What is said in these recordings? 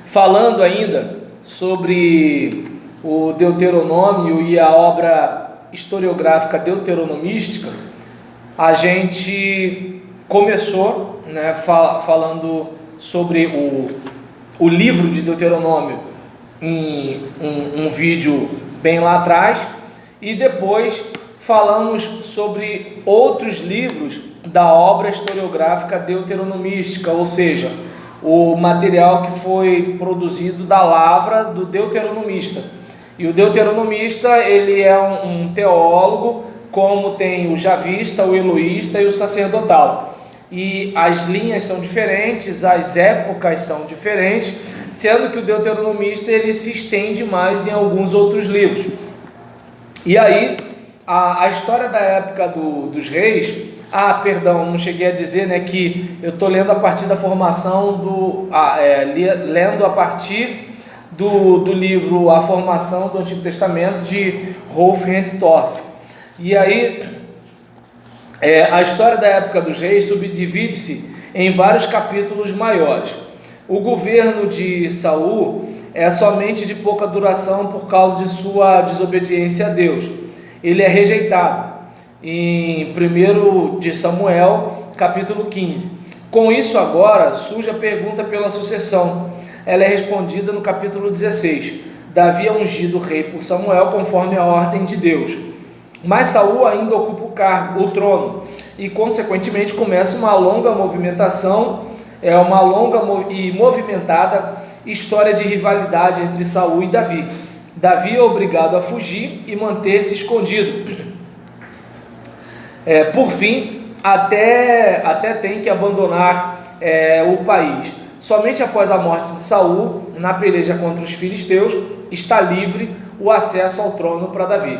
Falando ainda sobre o Deuteronômio e a obra historiográfica deuteronomística, a gente começou, falando sobre o livro de Deuteronômio em um vídeo bem lá atrás, e depois falamos sobre outros livros da obra historiográfica deuteronomística, ou seja, o material que foi produzido da lavra do deuteronomista. E o deuteronomista, ele é um teólogo, como tem o javista, o eloísta e o sacerdotal. E as linhas são diferentes, as épocas são diferentes, sendo que o deuteronomista ele se estende mais em alguns outros livros. E aí, a história da época dos reis... não cheguei a dizer, que eu estou lendo a partir da formação lendo a partir do livro A Formação do Antigo Testamento, de Rolf Rendtorff. E aí, a história da época dos reis subdivide-se em vários capítulos maiores. O governo de Saul é somente de pouca duração por causa de sua desobediência a Deus. Ele é rejeitado em 1 de Samuel, capítulo 15. Com isso agora surge a pergunta pela sucessão. Ela é respondida no capítulo 16. Davi é ungido rei por Samuel conforme a ordem de Deus. Mas Saul ainda ocupa o trono, e consequentemente começa uma longa movimentação, uma longa e movimentada história de rivalidade entre Saul e Davi. Davi é obrigado a fugir e manter-se escondido. Por fim, até tem que abandonar o país. Somente após a morte de Saul, na peleja contra os filisteus, está livre o acesso ao trono para Davi.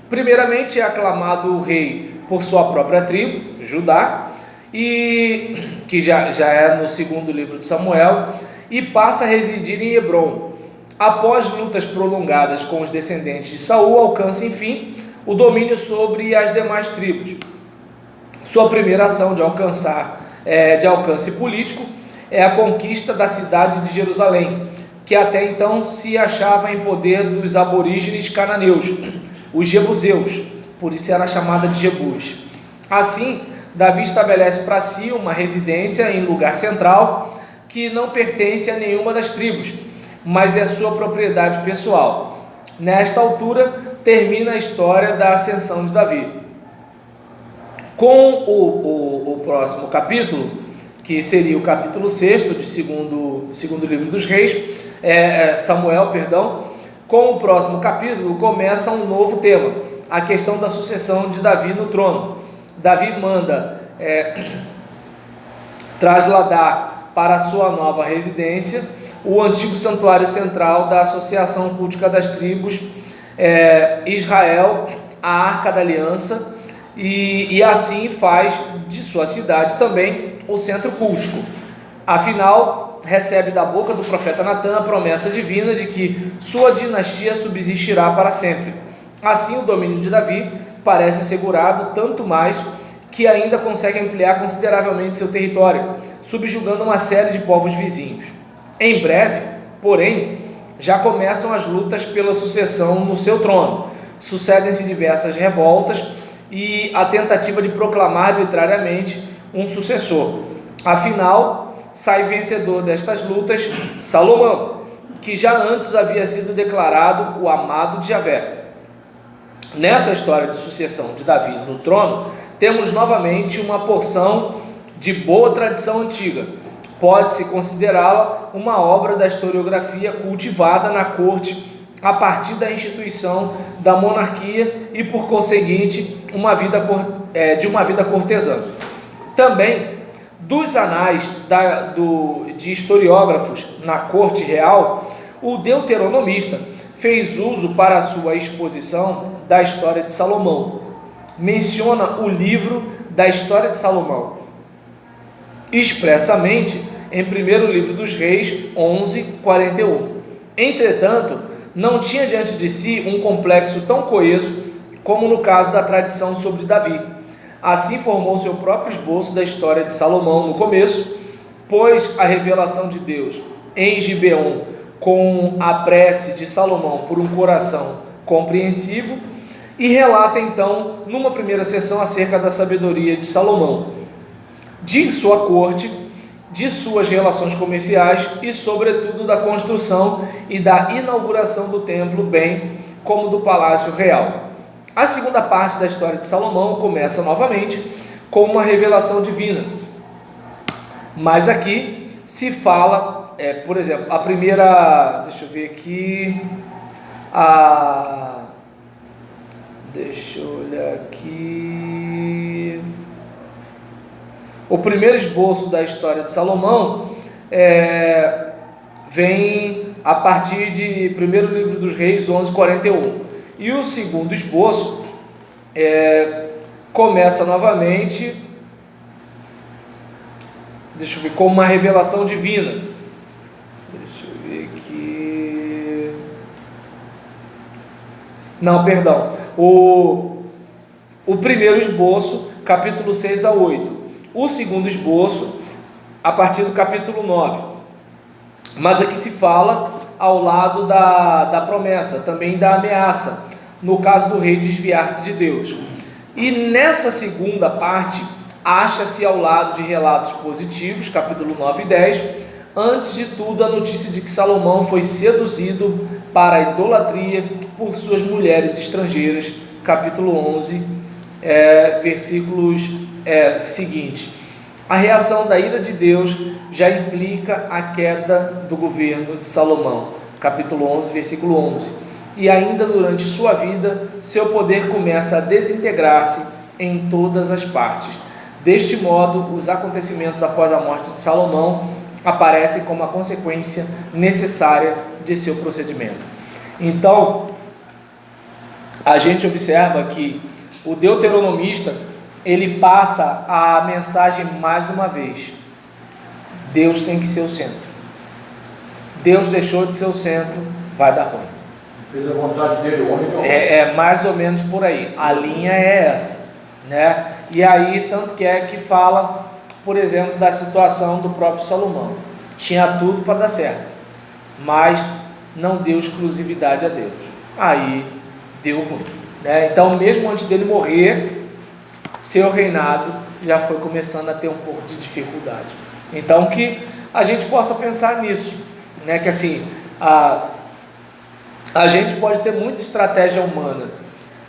Primeiramente é aclamado o rei por sua própria tribo, Judá, e que já é no segundo livro de Samuel, e passa a residir em Hebrom. Após lutas prolongadas com os descendentes de Saul, alcança enfim o domínio sobre as demais tribos. Sua primeira ação de alcance político é a conquista da cidade de Jerusalém, que até então se achava em poder dos aborígenes cananeus, os jebuseus, por isso era chamada de Jebus. Assim, Davi estabelece para si uma residência em lugar central que não pertence a nenhuma das tribos, mas é sua propriedade pessoal. Nesta altura, termina a história da ascensão de Davi. Com o próximo capítulo, que seria o capítulo 6 de segundo livro dos reis, Samuel, com o próximo capítulo começa um novo tema, a questão da sucessão de Davi no trono. Davi manda trasladar para a sua nova residência o antigo santuário central da Associação Cultica das Tribos, Israel, a Arca da Aliança, e assim faz de sua cidade também o centro cultico. Afinal, recebe da boca do profeta Natã a promessa divina de que sua dinastia subsistirá para sempre. Assim, o domínio de Davi parece assegurado, tanto mais que ainda consegue ampliar consideravelmente seu território, subjugando uma série de povos vizinhos. Em breve, porém, já começam as lutas pela sucessão no seu trono. Sucedem-se diversas revoltas e a tentativa de proclamar arbitrariamente um sucessor. Afinal, sai vencedor destas lutas Salomão, que já antes havia sido declarado o amado de Javé. Nessa história de sucessão de Davi no trono, temos novamente uma porção de boa tradição antiga. Pode-se considerá-la uma obra da historiografia cultivada na corte a partir da instituição da monarquia e, por conseguinte, de uma vida cortesã. Também, dos anais de historiógrafos na corte real, o deuteronomista fez uso para a sua exposição da história de Salomão. Menciona o livro da história de Salomão expressamente em 1º livro dos Reis 11:41. Entretanto, não tinha diante de si um complexo tão coeso como no caso da tradição sobre Davi. Assim formou seu próprio esboço da história de Salomão no começo, pois a revelação de Deus em Gibeon com a prece de Salomão por um coração compreensivo, e relata então, numa primeira sessão, acerca da sabedoria de Salomão, de sua corte, de suas relações comerciais e, sobretudo, da construção e da inauguração do templo, bem como do palácio real. A segunda parte da história de Salomão começa novamente com uma revelação divina, mas aqui se fala, por exemplo, a primeira, deixa eu ver aqui, deixa eu olhar aqui, o primeiro esboço da história de Salomão vem a partir de primeiro livro dos Reis 11:41, e o segundo esboço começa novamente, deixa eu ver, com uma revelação divina. Deixa eu ver aqui. Não, perdão. O primeiro esboço, capítulo 6-8. O segundo esboço, a partir do capítulo 9. Mas aqui se fala ao lado da promessa, também da ameaça, no caso do rei desviar-se de Deus. E nessa segunda parte, acha-se ao lado de relatos positivos, capítulo 9 e 10, antes de tudo a notícia de que Salomão foi seduzido para a idolatria por suas mulheres estrangeiras, capítulo 11, versículos seguintes. A reação da ira de Deus já implica a queda do governo de Salomão, capítulo 11, versículo 11. E ainda durante sua vida, seu poder começa a desintegrar-se em todas as partes. Deste modo, os acontecimentos após a morte de Salomão aparecem como a consequência necessária de seu procedimento. Então, a gente observa que o deuteronomista, ele passa a mensagem mais uma vez: Deus tem que ser o centro. Deus deixou de ser o centro, vai dar ruim. Fez a vontade dele, o homem não. É mais ou menos por aí, a linha é essa, né? E aí, tanto que fala, por exemplo, da situação do próprio Salomão. Tinha tudo para dar certo, mas não deu exclusividade a Deus. Aí deu ruim, né? Então, mesmo antes dele morrer, seu reinado já foi começando a ter um pouco de dificuldade. Então, que a gente possa pensar nisso, né? Que assim, a gente pode ter muita estratégia humana,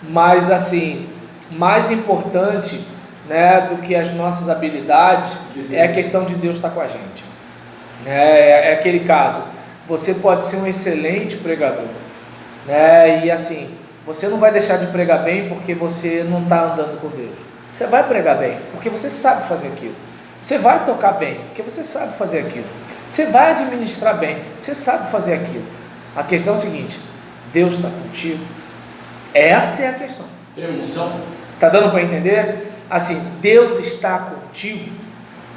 mas assim, mais importante, né, do que as nossas habilidades é a questão de Deus estar com a gente. É aquele caso, você pode ser um excelente pregador, né, e assim, você não vai deixar de pregar bem porque você não está andando com Deus. Você vai pregar bem porque você sabe fazer aquilo. Você vai tocar bem porque você sabe fazer aquilo. Você vai administrar bem, você sabe fazer aquilo. A questão é o seguinte: Deus está contigo. Essa é a questão. Está dando para entender? Assim, Deus está contigo.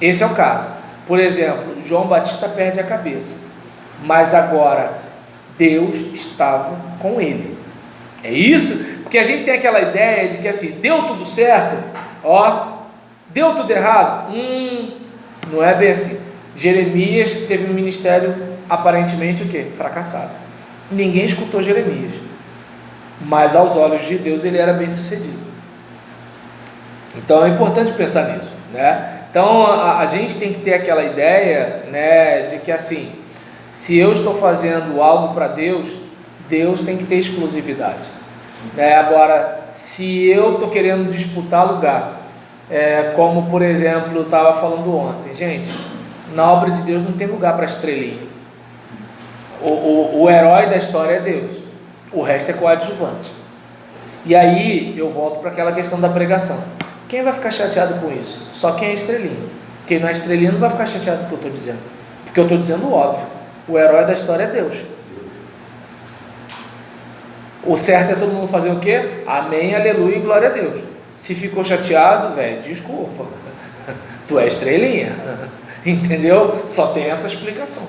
Esse é o caso. Por exemplo, João Batista perde a cabeça, mas agora Deus estava com ele. É isso? Porque a gente tem aquela ideia de que assim, deu tudo certo, deu tudo errado. Não é bem assim. Jeremias teve um ministério aparentemente o quê? Fracassado. Ninguém escutou Jeremias, mas aos olhos de Deus ele era bem sucedido. Então é importante pensar nisso, né? Então a gente tem que ter aquela ideia, né, de que assim, se eu estou fazendo algo para Deus, Deus tem que ter exclusividade, né? Agora, se eu estou querendo disputar lugar, como por exemplo eu estava falando ontem, gente, na obra de Deus não tem lugar para estrelinha. O herói da história é Deus, o resto é coadjuvante. E aí eu volto para aquela questão da pregação. Quem vai ficar chateado com isso? Só quem é estrelinha. Quem não é estrelinha não vai ficar chateado com o que eu estou dizendo, porque eu estou dizendo o óbvio. O herói da história é Deus. O certo é todo mundo fazer o quê? Amém, aleluia e glória a Deus. Se ficou chateado, velho, desculpa, tu é estrelinha, entendeu? Só tem essa explicação.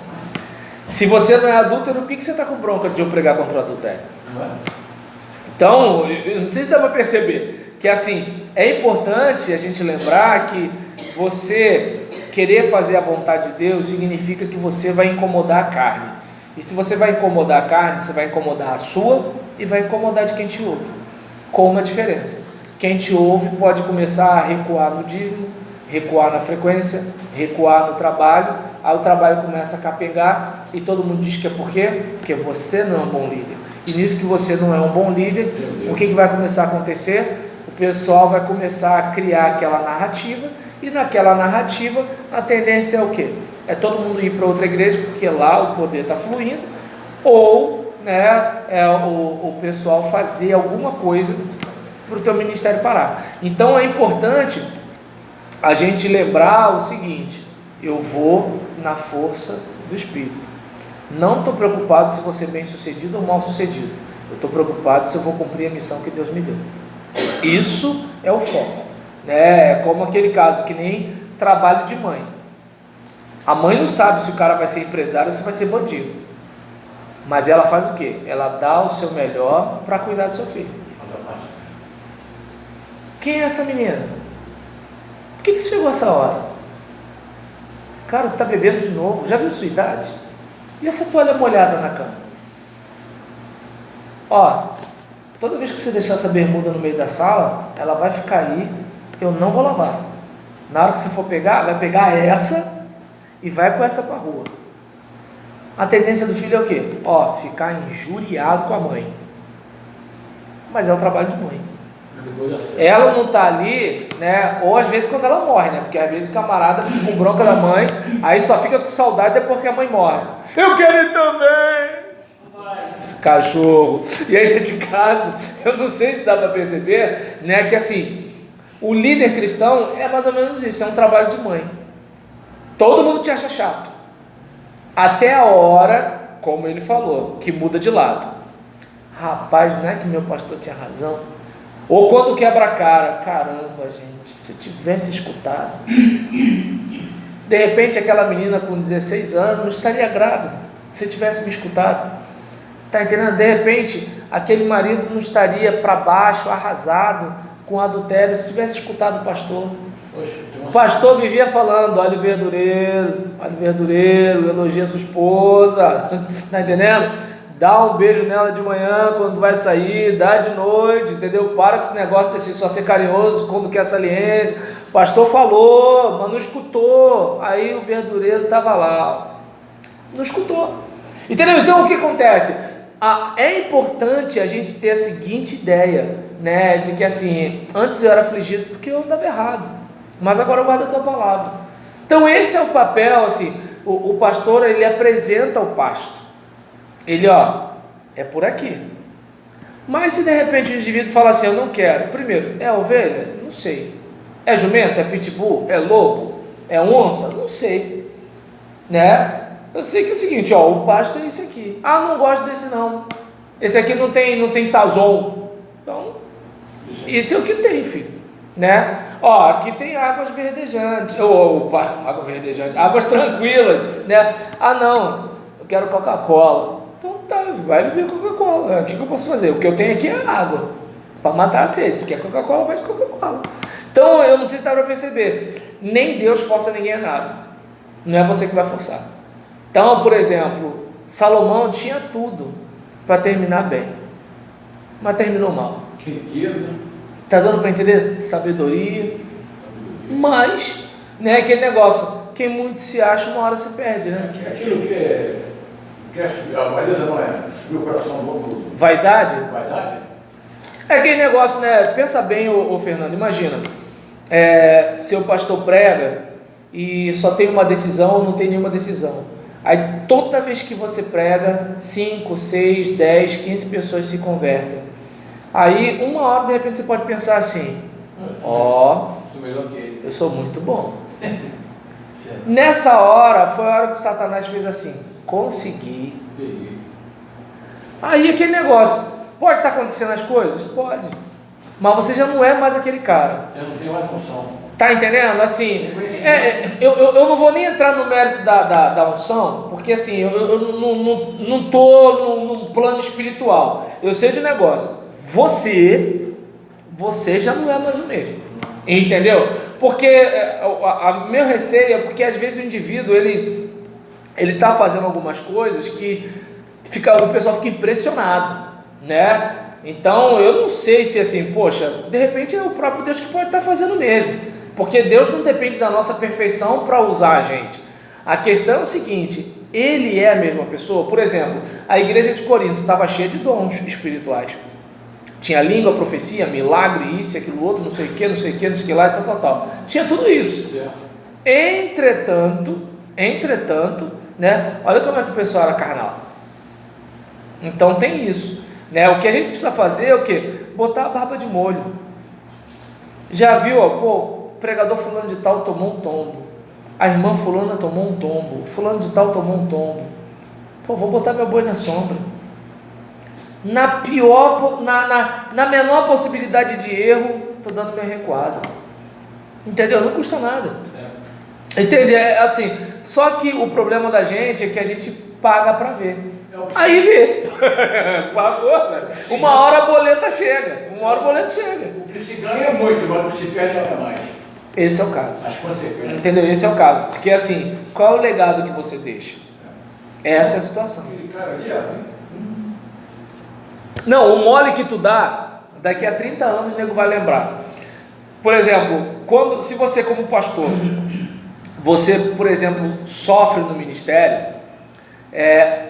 Se você não é adúltero, por que você está com bronca de eu pregar contra o adultério? Então, eu não sei se dá para perceber que assim, é importante a gente lembrar que você querer fazer a vontade de Deus significa que você vai incomodar a carne. E se você vai incomodar a carne, você vai incomodar a sua e vai incomodar de quem te ouve. Com uma diferença: quem te ouve pode começar a recuar no dízimo, recuar na frequência, recuar no trabalho. Aí o trabalho começa a capengar e todo mundo diz que é por quê? Porque você não é um bom líder. E nisso que você não é um bom líder, o que vai começar a acontecer? O pessoal vai começar a criar aquela narrativa, e naquela narrativa a tendência é o quê? É todo mundo ir para outra igreja porque lá o poder está fluindo, ou o pessoal fazer alguma coisa para o teu ministério parar. Então é importante a gente lembrar o seguinte: eu vou na força do Espírito. Não estou preocupado se vou ser bem sucedido ou mal sucedido. Eu estou preocupado se eu vou cumprir a missão que Deus me deu. Isso é o foco, né? É como aquele caso que nem trabalho de mãe. A mãe não sabe se o cara vai ser empresário ou se vai ser bandido, mas ela faz o quê? Ela dá o seu melhor para cuidar do seu filho. Quem é essa menina? Por que chegou essa hora? Cara, tá bebendo de novo, já viu sua idade? E essa toalha molhada na cama? Ó, toda vez que você deixar essa bermuda no meio da sala, ela vai ficar aí, eu não vou lavar. Na hora que você for pegar, vai pegar essa e vai com essa para a rua. A tendência do filho é o quê? Ó, ficar injuriado com a mãe. Mas é o trabalho de mãe. Ela não está ali, né? Ou às vezes quando ela morre, né? Porque às vezes o camarada fica com bronca da mãe, aí só fica com saudade depois que a mãe morre. Eu quero ir também! Cachorro. E aí nesse caso, eu não sei se dá para perceber, né? Que assim, o líder cristão é mais ou menos isso, é um trabalho de mãe. Todo mundo te acha chato, até a hora, como ele falou, que muda de lado. Rapaz, não é que meu pastor tinha razão? Ou quando quebra a cara, caramba, gente, se eu tivesse escutado, de repente aquela menina com 16 anos não estaria grávida, se eu tivesse me escutado. Está entendendo? De repente aquele marido não estaria para baixo, arrasado, com adultério, se tivesse escutado o pastor. O pastor vivia falando: olha o verdureiro, elogia sua esposa, está entendendo? Dá um beijo nela de manhã quando vai sair, dá de noite, entendeu? Para com esse negócio de assim, só ser carinhoso quando quer saliência. O pastor falou, mas não escutou. Aí o verdureiro estava lá, não escutou. Entendeu? Então o que acontece? É importante a gente ter a seguinte ideia, né? De que assim, antes eu era afligido porque eu andava errado, mas agora eu guardo a tua palavra. Então esse é o papel, assim, o pastor, ele apresenta o pasto. Ele, é por aqui. Mas se de repente o indivíduo fala assim: eu não quero. Primeiro, é ovelha? Não sei. É jumento? É pitbull? É lobo? É onça? Não sei, né? Eu sei que é o seguinte, o pasto é esse aqui. Ah, não gosto desse não. Esse aqui não tem sazon. Então, esse é o que tem, filho, né? Aqui tem águas verdejantes. Água verdejante, águas tranquilas, né? Ah, não, eu quero Coca-Cola. Então tá, vai beber Coca-Cola. O que eu posso fazer? O que eu tenho aqui é água para matar a sede. Se quer Coca-Cola, faz Coca-Cola. Então eu não sei se dá para perceber, nem Deus força ninguém a nada, não é você que vai forçar. Então, por exemplo, Salomão tinha tudo para terminar bem, mas terminou mal. Riqueza. Está dando para entender? Sabedoria. Mas, né, aquele negócio, quem muito se acha, uma hora se perde, né? Aquilo que a avareza não é subir o coração do outro. Vaidade? Vaidade? É aquele negócio, né? Pensa bem, ô Fernando, imagina, se o pastor prega e só tem uma decisão, não tem nenhuma decisão. Aí toda vez que você prega, 5, 6, 10, 15 pessoas se convertem. Aí uma hora de repente você pode pensar assim: eu sou muito bom. Nessa hora foi a hora que Satanás fez assim: consegui. Aí aquele negócio, pode estar acontecendo as coisas? Pode, mas você já não é mais aquele cara. Eu não tenho mais função. Tá entendendo? Assim, eu não vou nem entrar no mérito da unção, porque assim, eu não estou num plano espiritual. Eu sei de negócio. Você já não é mais o mesmo. Entendeu? Porque meu receio é porque às vezes o indivíduo, ele está fazendo algumas coisas que o pessoal fica impressionado, né? Então eu não sei se assim, poxa, de repente é o próprio Deus que pode estar fazendo mesmo, porque Deus não depende da nossa perfeição para usar a gente. A questão é o seguinte: Ele é a mesma pessoa. Por exemplo, a igreja de Corinto estava cheia de dons espirituais, tinha língua, profecia, milagre, isso, aquilo outro, não sei o que, não sei o que, não sei o que lá, e tal, tinha tudo isso. Entretanto, né, olha como é que o pessoal era carnal. Então tem isso, né? O que a gente precisa fazer é o quê? Botar a barba de molho. Já viu, ó, pô, o pregador fulano de tal tomou um tombo, a irmã fulana tomou um tombo, fulano de tal tomou um tombo. Pô, vou botar meu boi na sombra. Na menor possibilidade de erro, estou dando minha recuada. Entendeu? Não custa nada. Entende? É assim. Só que o problema da gente é que a gente paga para ver. Aí vê. Pagou, velho. Uma hora a boleta chega. O que se ganha é muito, mas o que se perde é mais. Esse é o caso. As consequências. Entendeu? Esse é o caso. Porque assim, qual é o legado que você deixa? Essa é a situação. Aquele cara ali, ó. Não, o mole que tu dá, daqui a 30 anos o nego vai lembrar. Por exemplo, se você como pastor, você, por exemplo, sofre no ministério,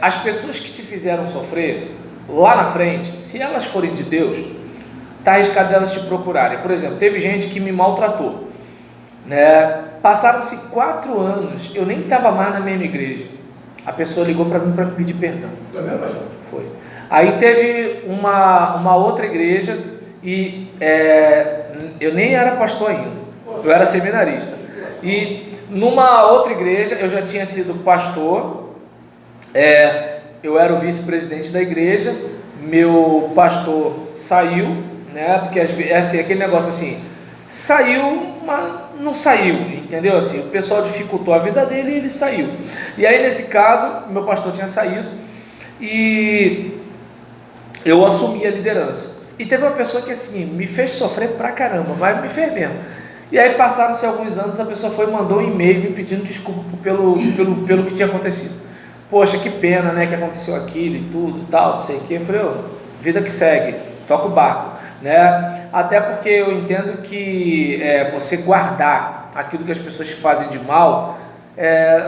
as pessoas que te fizeram sofrer, lá na frente, se elas forem de Deus, está arriscado elas te procurarem. Por exemplo, teve gente que me maltratou, né? Passaram-se 4 anos, eu nem estava mais na mesma igreja, a pessoa ligou para mim para me pedir perdão. Foi mesmo, pastor? Foi. Aí teve uma outra igreja e eu nem era pastor ainda, eu era seminarista. E numa outra igreja eu já tinha sido pastor, eu era o vice-presidente da igreja, meu pastor saiu, né? Porque assim, aquele negócio assim, saiu, mas não saiu, entendeu? Assim, o pessoal dificultou a vida dele e ele saiu. E aí nesse caso, meu pastor tinha saído e eu assumi a liderança. E teve uma pessoa que assim, me fez sofrer pra caramba, mas me fez mesmo. E aí passaram-se alguns anos, a pessoa foi e mandou um e-mail me pedindo desculpa pelo que tinha acontecido. Poxa, que pena, né, que aconteceu aquilo e tudo, tal, não sei o que. Eu falei, vida que segue, toca o barco, né? Até porque eu entendo que você guardar aquilo que as pessoas te fazem de mal,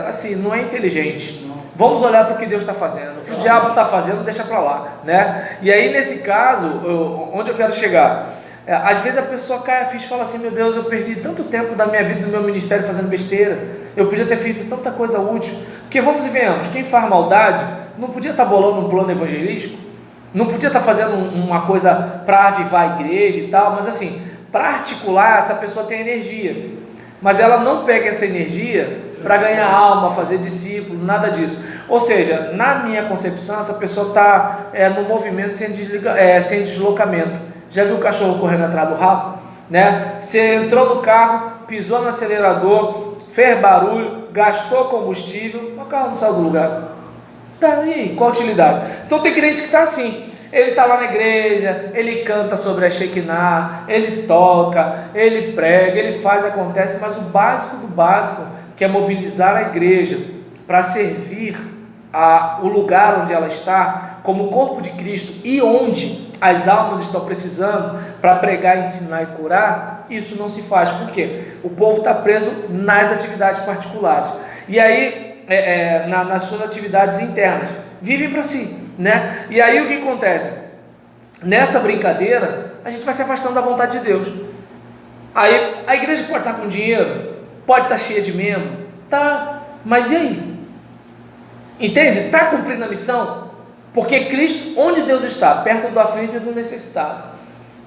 assim, não é inteligente. Vamos olhar para o que Deus está fazendo. O que o diabo está fazendo, deixa para lá, né? E aí, nesse caso, onde eu quero chegar? Às vezes a pessoa cai a ficha e fala assim, meu Deus, eu perdi tanto tempo da minha vida, do meu ministério fazendo besteira, eu podia ter feito tanta coisa útil. Porque vamos e venhamos, quem faz maldade não podia estar bolando um plano evangelístico, não podia estar fazendo uma coisa para avivar a igreja e tal, mas assim, para articular, essa pessoa tem energia, mas ela não pega essa energia para ganhar alma, fazer discípulo, nada disso. Ou seja, na minha concepção, essa pessoa está no movimento sem deslocamento. Já viu o cachorro correndo atrás do rabo? Né? Você entrou no carro, pisou no acelerador, fez barulho, gastou combustível, o carro não saiu do lugar. Tá aí, qual a utilidade? Então tem crente que está assim, ele está lá na igreja, ele canta sobre a Shekinah, ele toca, ele prega, ele faz, acontece, mas o básico do básico, que é mobilizar a igreja para servir o lugar onde ela está, como corpo de Cristo, e onde as almas estão precisando para pregar, ensinar e curar, isso não se faz. Por quê? O povo está preso nas atividades particulares, e aí nas suas atividades internas, vivem para si, né? E aí o que acontece? Nessa brincadeira, a gente vai se afastando da vontade de Deus. Aí a igreja pode estar com dinheiro, pode estar cheia de membro, tá, mas e aí? Entende? Está cumprindo a missão? Porque Cristo, onde Deus está? Perto do aflito e do necessitado.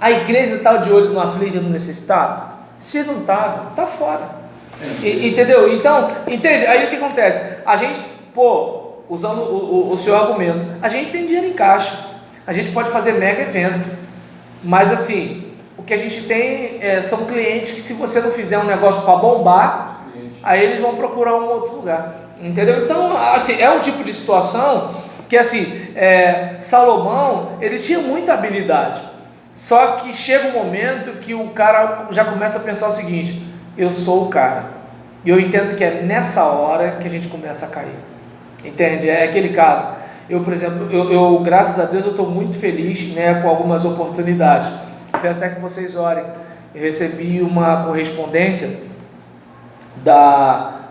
A igreja está de olho no aflito e no necessitado? Se não está, está fora. Entendeu? Então, entende? Aí o que acontece? A gente, usando o seu argumento, a gente tem dinheiro em caixa, a gente pode fazer mega evento, mas assim, o que a gente tem são clientes que, se você não fizer um negócio para bombar, aí eles vão procurar um outro lugar, entendeu? Então, assim, é um tipo de situação que, assim, Salomão, ele tinha muita habilidade, só que chega um momento que o cara já começa a pensar o seguinte: eu sou o cara. E eu entendo que é nessa hora que a gente começa a cair. Entende? É aquele caso. Eu, por exemplo, graças a Deus, eu estou muito feliz, né, com algumas oportunidades. Peço até que vocês orem. Eu recebi uma correspondência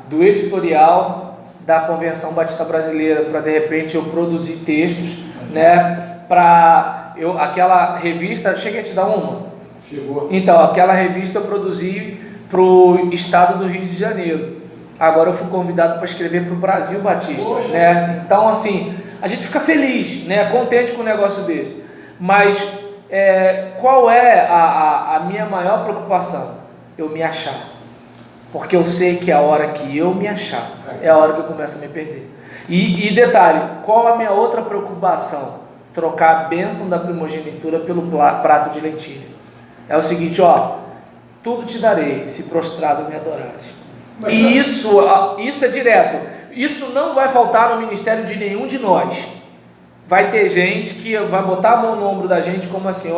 do editorial da Convenção Batista Brasileira para, de repente, eu produzir textos, né, para aquela revista, cheguei a te dar uma? Chegou. Então, aquela revista eu produzi para o estado do Rio de Janeiro. Agora eu fui convidado para escrever para o Brasil Batista, né? Então, assim, a gente fica feliz, né, contente com um negócio desse. Mas qual é a minha maior preocupação? Eu me achar. Porque eu sei que a hora que eu me achar é a hora que eu começo a me perder. E detalhe, qual a minha outra preocupação? Trocar a bênção da primogenitura pelo prato de lentilha. É o seguinte, tudo te darei se prostrado me adorares. E isso é direto. Isso não vai faltar no ministério de nenhum de nós. Vai ter gente que vai botar a mão no ombro da gente como assim,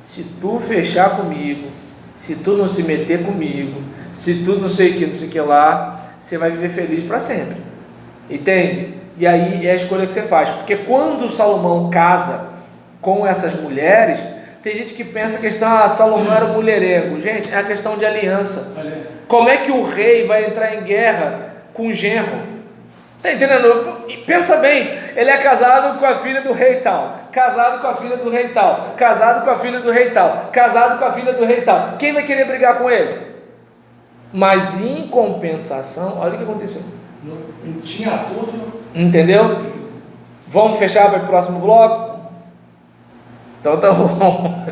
se tu fechar comigo, se tu não se meter comigo, se tu não sei o que lá, você vai viver feliz para sempre. Entende? E aí é a escolha que você faz. Porque quando Salomão casa com essas mulheres, tem gente que pensa que Salomão era um mulherengo. Gente, é a questão de aliança. Como é que o rei vai entrar em guerra com o genro? Está entendendo? E pensa bem, ele é casado com a filha do rei tal, casado com a filha do rei tal, casado com a filha do rei tal, casado com a filha do rei tal. Quem vai querer brigar com ele? Mas em compensação, olha o que aconteceu. Não tinha tudo. Entendeu? Vamos fechar para o próximo bloco? Então tá bom.